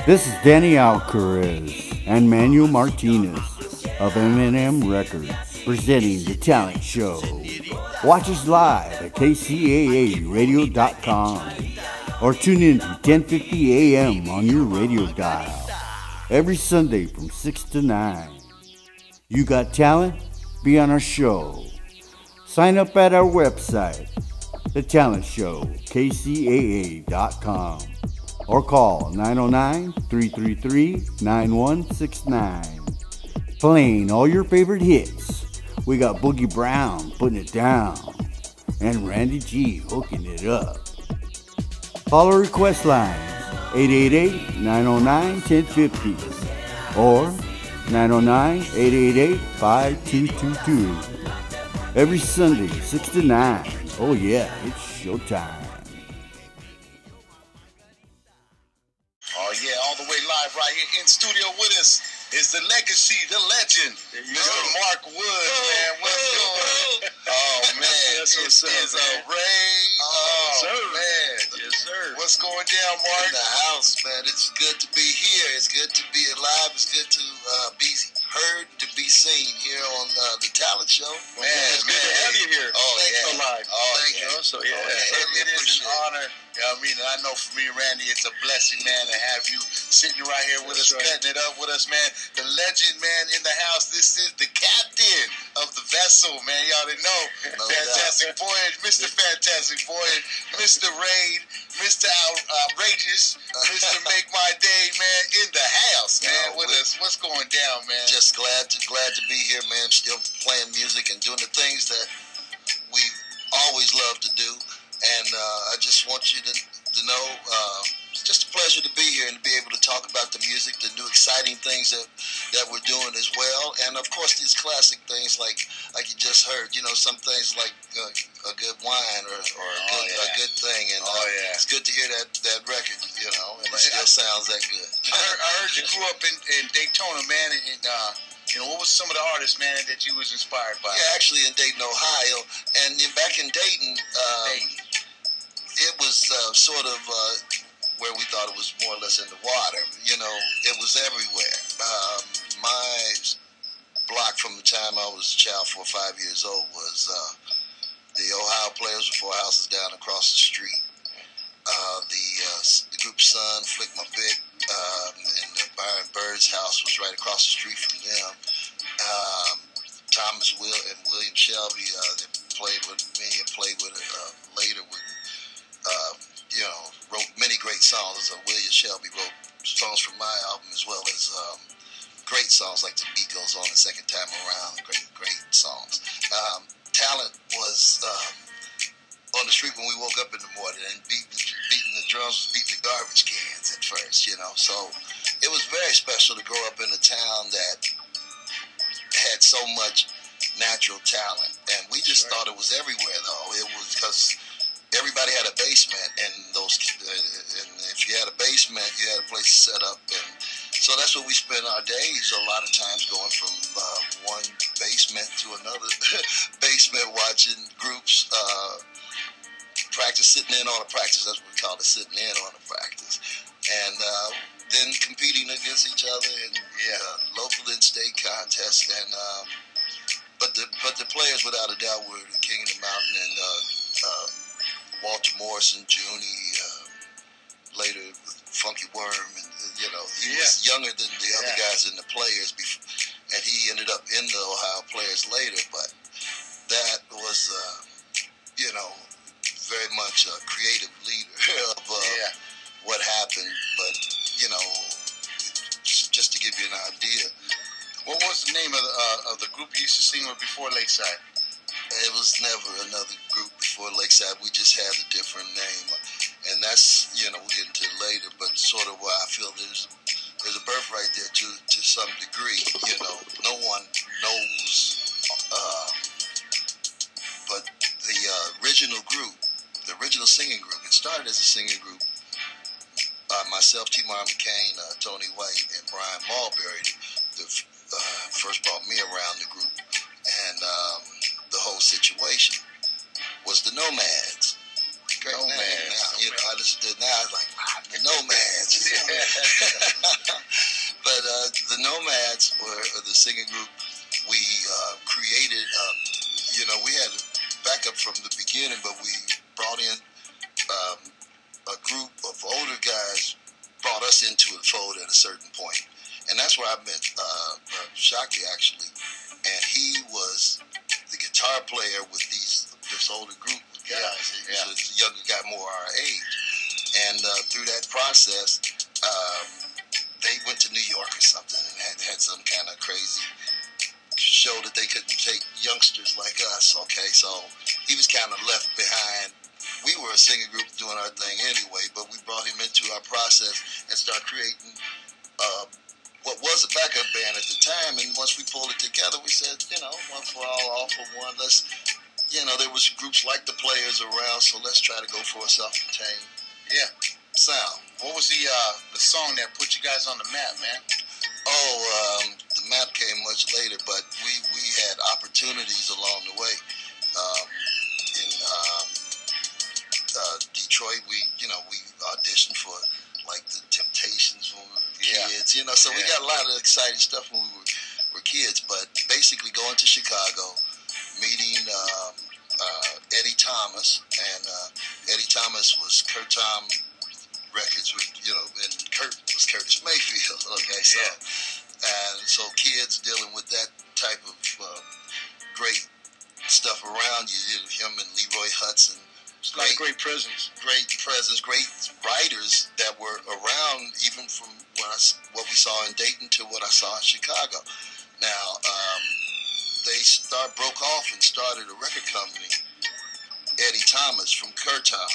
This is Danny Alcarez and Manuel Martinez of M&M Records presenting The Talent Show. Watch us live at KCAAradio.com or tune in to 10:50 a.m. on your radio dial every Sunday from 6 to 9. You got talent? Be on our show. Sign up at our website, The Talent Show, KCAA.com, or call 909-333-9169. Playing all your favorite hits. We got Boogie Brown putting it down and Randy G hooking it up. Call our request lines 888-909-1050 or 909-888-5222. Every Sunday, 6 to 9. Oh yeah, it's showtime. Oh yeah, all the way live right here in studio with us is the legacy, the legend, Mr. Mark Wood, man. What's going on? Oh man, Yes, it is a rain. Oh man. Yes, sir. What's going down, Mark? In the house, man. It's good to be here. It's good to be alive. It's good to be heard, to be seen here on the Talent Show. Man, It's good to have you here. Oh, yeah. Alive. Oh, Thank yeah. you. So, yeah. It is an honor. You know what I mean? And I know for me, Randy, it's a blessing, man, to have you sitting right here with That's us, right. cutting it up with us, man. The legend, man, in the house. This is the captain of the vessel, man. Y'all didn't know. No Fantastic Voyage, Mr. Fantastic Voyage, Mr. Raid, Mr. Outrageous, Mr. Make My Day, man, in the house, man, with us. What's going down, man? Just glad to be here, man. Still playing music and doing the things that we've always loved to do. And I just want you to know, it's just a pleasure to be here and to be able to talk about the music, the new exciting things that we're doing as well. And of course, these classic things like you just heard, you know, some things like a good wine or a good thing. And it's good to hear that record, you know, and it still sounds that good. I heard you grew up in Daytona, man, and you know, what was some of the artists, man, that you was inspired by? Yeah, actually in Dayton, Ohio. And then back in Dayton, it was sort of where we thought it was more or less in the water. You know, it was everywhere. My block from the time I was a child, 4 or 5 years old, was the Ohio Players with 4 houses down across the street. The group Sun, Flick My Big, and Byron Bird's house was right across the street from them. Thomas Will and William Shelby, they played with me and played with later with, you know, wrote many great songs. William Shelby wrote songs from my album as well as great songs like The Beat Goes On the Second Time Around. Great songs. Talent was on the street when we woke up in the morning and beating the drums, beating the garbage cans at first, you know. So it was very special to grow up in a town that had so much natural talent, and we just thought it was everywhere. Though it was because everybody had a basement, and if you had a basement, you had a place to set up, and so that's what we spent our days. A lot of times going from one basement to another basement, watching groups. Practice, sitting in on a practice. That's what we call it, sitting in on a practice. And then competing against each other in local and state contests. And but the players, without a doubt, were the King of the Mountain and Walter Morrison, Junie, later Funky Worm, and you know he was younger than the other guys in the players, and he ended up in the Ohio Players later. But that was you know, very much a creative leader of what happened. But, you know, just to give you an idea. What was the name of the group you used to sing with before Lakeside? It was never another group before Lakeside. We just had a different name. And that's, you know, we'll get into it later, but sort of why I feel there's a birthright there to some degree. You know, no one knows. But the original group, the original singing group, it started as a singing group. Myself, T. Martin McCain, Tony White, and Brian Mulberry first brought me around the group. And the whole situation was the Nomads. Great name. Now, you know, I listened to it now, I was like, the Nomads. You know? the singing group. We created, we had a backup from the beginning, but we brought in a group of older guys, brought us into the fold at a certain point. And that's where I met Kcaa, actually. And he was the guitar player with this older group of guys. He was a younger guy, more our age. And through that process, they went to New York or something and had some kind of crazy show that they couldn't take youngsters like us, okay? So he was kind of left behind. We were a singing group doing our thing anyway, but we brought him into our process and started creating what was a backup band at the time. And once we pulled it together, we said, one for all for one. Let's, there was groups like the Players around, so let's try to go for a self-contained sound. What was the song that put you guys on the map, man? The map came much later, but we had opportunities along the way. In Detroit, we auditioned for like the Temptations when we were kids, so we got a lot of exciting stuff when we were kids. But basically going to Chicago, meeting Eddie Thomas, and Eddie Thomas was Kcaa Records, and Kurt was Curtis Mayfield. Okay, so kids dealing with that type of great stuff around you, him and Leroy Hudson. Great presence. Great presence, great writers that were around even from what we saw in Dayton to what I saw in Chicago. Now, they broke off and started a record company, Eddie Thomas from Kcaa,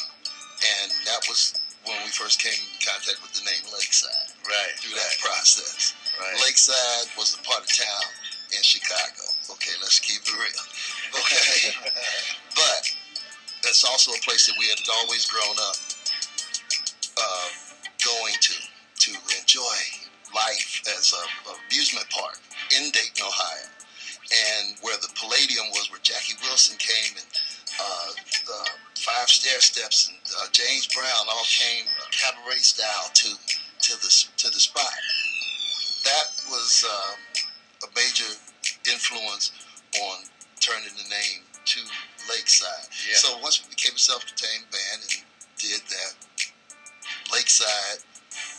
and that was when we first came in contact with the name Lakeside. Right. Through that process. Right. Lakeside was a part of town in Chicago. Okay, let's keep it real. Okay. But that's also a place that we had always grown up going to enjoy life as an amusement park in Dayton, Ohio. And where the Palladium was, where Jackie Wilson came, and the Five Stair Steps and James Brown all came cabaret style to the spot. That was a major influence on turning the name to Lakeside. Yeah. So once we became a self-contained band and did that, Lakeside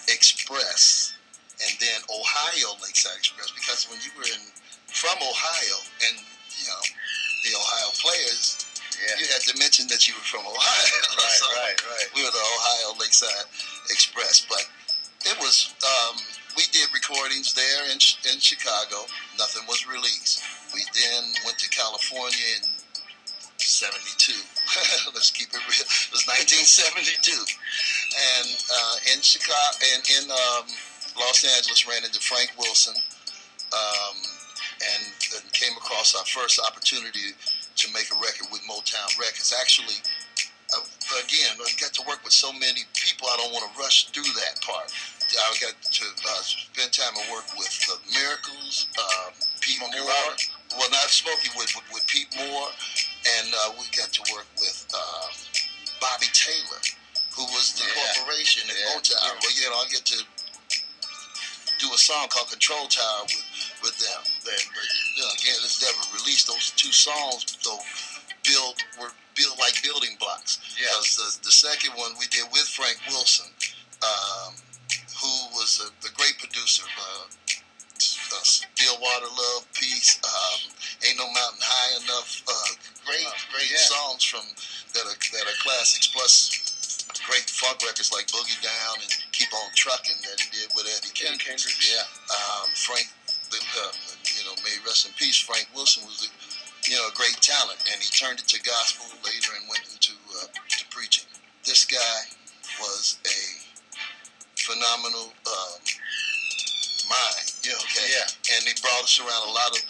Express, and then Ohio Lakeside Express, because when you were from Ohio and the Ohio Players, you had to mention that you were from Ohio. Right. We were the Ohio Lakeside Express, but it was we did recordings there in Chicago. Nothing was released. We then went to California in 72. Let's keep it real. It was 1972, and in Chicago and in Los Angeles, ran into Frank Wilson, and came across our first opportunity to make a record with Motown Records. Actually, again, I got to work with so many people. I don't want to rush through that part. I got to spend time and work with Miracles, Pete Moore. Well, not Smokey, with Pete Moore, and we got to work with Bobby Taylor, who was the corporation at Motown. Yeah. Well, I get to do a song called Control Tower with them. But again, it's never released. Those two songs, though, were built like building blocks. Yeah. Because the second one we did with Frank Wilson, who was a great producer. Stillwater Love, Peace, Ain't No Mountain High Enough. Great songs that are classics. Plus great funk records like Boogie Down and Keep On Trucking that he did with Eddie Kendricks. Yeah. Frank, may he rest in peace. Frank Wilson was a great talent, and he turned it to gospel later and went into to preaching. This guy was a phenomenal mind, and he brought us around a lot of,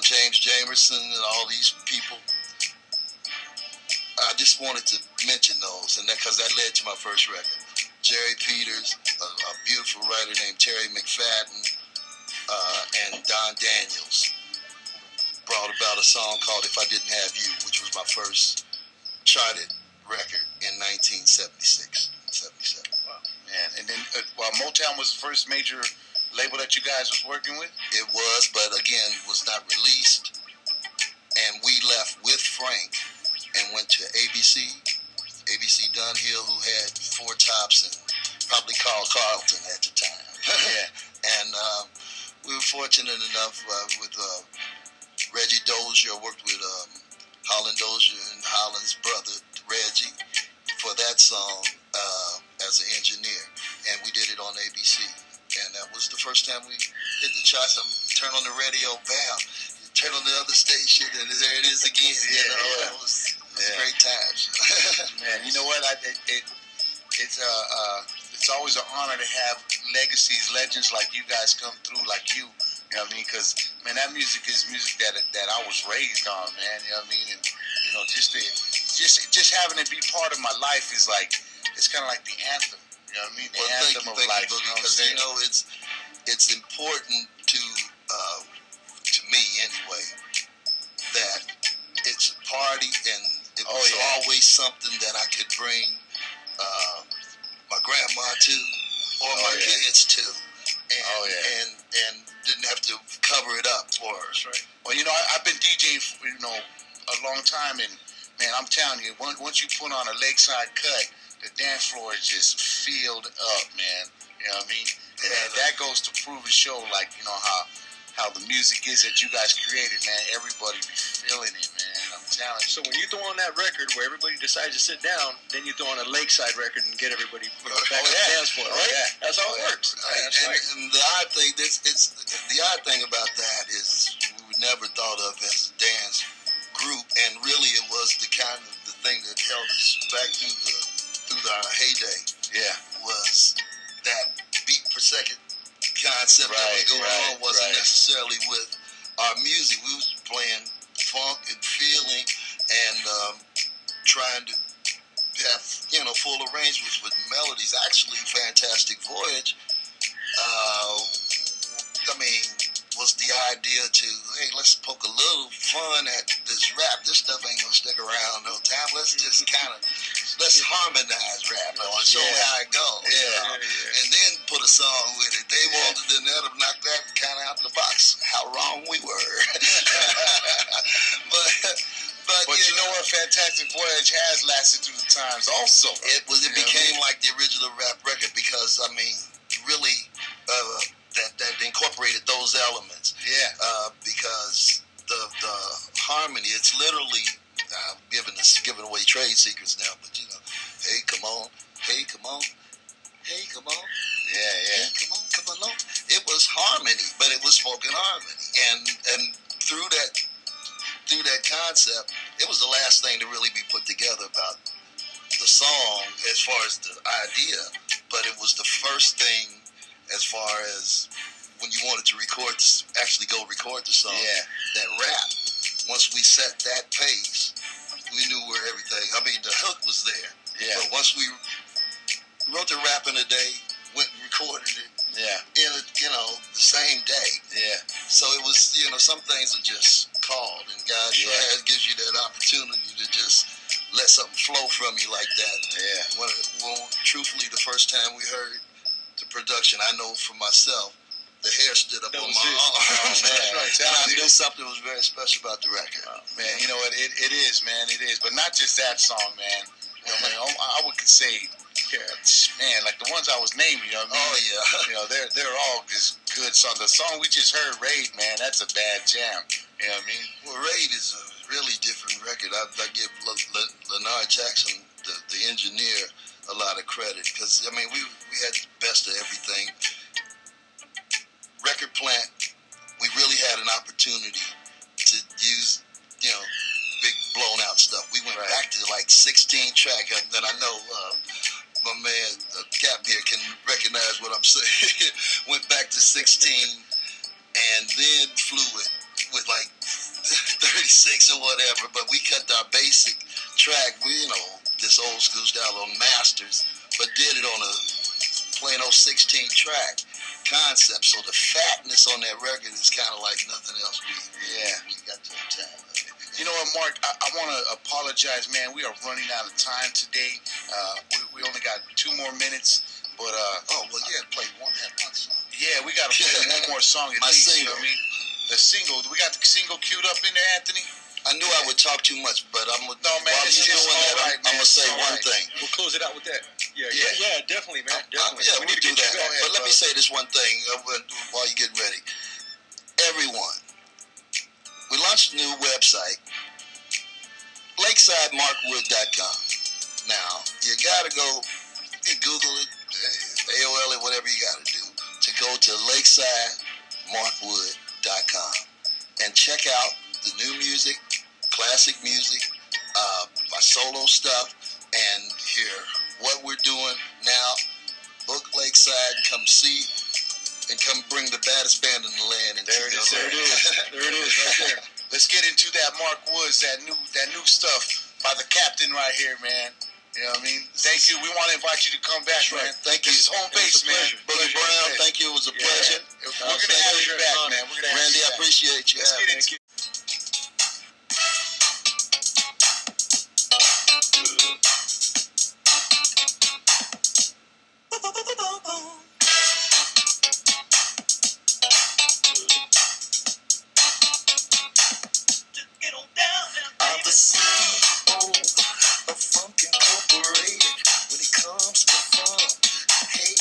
James Jamerson and all these people. I just wanted to mention those, and because that led to my first record. Jerry Peters, a beautiful writer named Terry McFadden, and Don Daniels brought about a song called If I Didn't Have You, which was my first charted record in 1976, 77. Wow, man. And then while Motown was the first major label that you guys was working with? It was, but again, was not released. And we left with Frank and went to ABC Dunhill, who had Four Tops and probably Carl Carlton at the time. Yeah. And we were fortunate enough with Reggie Dozier, worked with Holland Dozier and Holland's brother, Reggie, for that song as an engineer. And we did it on ABC. And that was the first time we hit the charts. Turn on the radio, bam. Turn on the other station, and there it is again. Yeah, It was great times. Man, you know what? It's always an honor to have legacies, legends like you guys come through, like you. You know what I mean? Because, man, that music is music that I was raised on, man. You know what I mean? And, you know, just having it be part of my life is like, it's kind of like the anthem. You know what I mean? The anthem of life. Because, you know, it's important to me anyway, that it's a party, and it was always something that I could bring my grandma to, or my kids to, and didn't have to cover it up for her. Right. Well, you know, I've been DJing for, you know, a long time, and man, I'm telling you, once you put on a Lakeside cut, the dance floor is just filled up, man. You know what I mean? And that goes to prove and show, like, you know, how the music is that you guys created, man. Everybody be feeling it, man. I'm telling you. So when you throw on that record where everybody decides to sit down, then you throw on a Lakeside record and get everybody back on the dance floor, right? Yeah. That's how it works. And the odd thing, the odd thing about that is we never thought of as a dance group, and really it was the kind of the thing that held us back through our heyday. Yeah. Was that beat per second concept that was going on wasn't necessarily with our music. We was playing funk and feeling and trying to have, you know, full arrangements with melodies. Actually, Fantastic Voyage, I mean, was the idea to, hey, let's poke a little fun at this rap. This stuff ain't gonna stick around no time. Let's just let's harmonize rap and show how it goes. And then put a song with it. They wanted to knock that kind of out the box. How wrong we were. But you know what? Fantastic Voyage has lasted through the times also. It became like the original rap record because, I mean, really, that incorporated those elements. Yeah. Because the harmony, it's literally giving away trade secrets now, but you know, hey, come on, hey, come on, hey, come on. Yeah. Hey, come on. It was harmony, but it was spoken harmony. And through that concept, it was the last thing to really be put together about the song as far as the idea, but it was the first thing as far as when you wanted to actually go record the song. Yeah. That rap, once we set that pace, we knew where everything, I mean, the hook was there. Yeah. But once we wrote the rap in a day, went and recorded it in the same day. Yeah. So it was, you know, some things are just called, and God gives you that opportunity to just let something flow from you like that. Yeah. When truthfully, the first time we heard the production, I know for myself, the hair stood up on my arms. And I knew something was very special about the record. Man, you know what? It is, man. It is. But not just that song, man. You know, I would say, man, like the ones I was naming, you know what I mean? Oh, yeah. You know, they're all just good songs. The song we just heard, Raid, man, that's a bad jam. You know what I mean? Well, Raid is a really different record. I give Leonard Jackson, the engineer, a lot of credit because, I mean, we had the best of everything. Record plant, we really had an opportunity to use, you know, big blown out stuff. We went back to like 16 track, and I know my man Cap here can recognize what I'm saying. Went back to 16 and then flew it with like 36 or whatever, but we cut our basic track, you know, this old school style on masters, but did it on a plain old 16 track concept. So the fatness on that record is kind of like nothing else we got to obtain. You know what, Mark? I want to apologize, man. We are running out of time today. We only got 2 more minutes, but play one song. Yeah, we got to play one more song at My least. single. You know what I mean? The single. We got the single queued up in there, Anthony? I knew I would talk too much, but I'm gonna. No, man, while it's you're doing that, all right, I'm man. gonna say It's all one right. thing. We'll close it out with that. Yeah, definitely, man. Definitely. Yeah, We we'll need to do get that. you back. But let me say this one thing while you're getting ready. Everyone, we launched a new website, LakesideMarkwood.com. Now, you gotta go, you Google it, AOL it, whatever you gotta do, to go to LakesideMarkwood.com and check out the new music, classic music, my solo stuff, and hear what we're doing now. Book Lakeside, come see, and come bring the baddest band in the land. And There it is. There it is. There it is. Right there. Let's get into that Mark Woods, that new stuff by the captain right here, man. You know what I mean? Thank you. We want to invite you to come back, man. Thank you. This is home base, man. Boogie Brown, thank you. It was a pleasure. We're going to have you back, man. We're gonna have Randy, you I back. appreciate you. Let's get into it. I'm the CEO of Funk Incorporated. When it comes to fun, hey,